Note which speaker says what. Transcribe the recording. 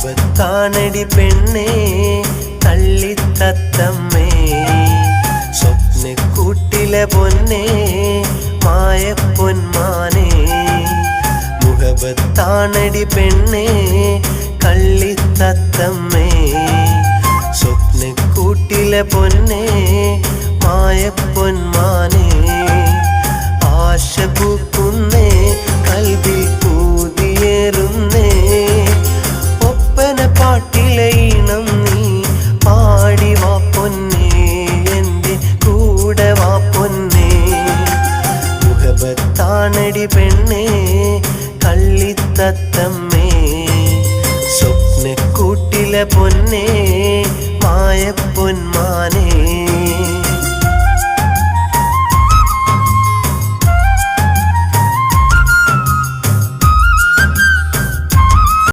Speaker 1: മുഹബത്താണടി പെണ്ണേ കള്ളിത്തത്തമ്മേ സ്വപ്നക്കൂട്ടിലെ പൊന്നേ മായപ്പൊന്മാനേ മുഹബത്താണടി പെണ്ണേ കള്ളിത്തത്തമ്മേ സ്വപ്നക്കൂട്ടിലെ പൊന്നേ മായപ്പൊന്മാനേ ആശ പൂക്കുന്നേ കൽവിൽ പൂതിയേറുന്നേ ഒപ്പന പാട്ടിലെ ഈണം നീ പാടി വാ പൊന്നേ എൻ്റെ കൂടെ വാ പൊന്നേ മുഹബത്താണടി പെണ്ണേ കള്ളിത്തത്തമ്മേ സ്വപ്നക്കൂട്ടിലെ പൊന്നേ മായപ്പൊന്മാനേ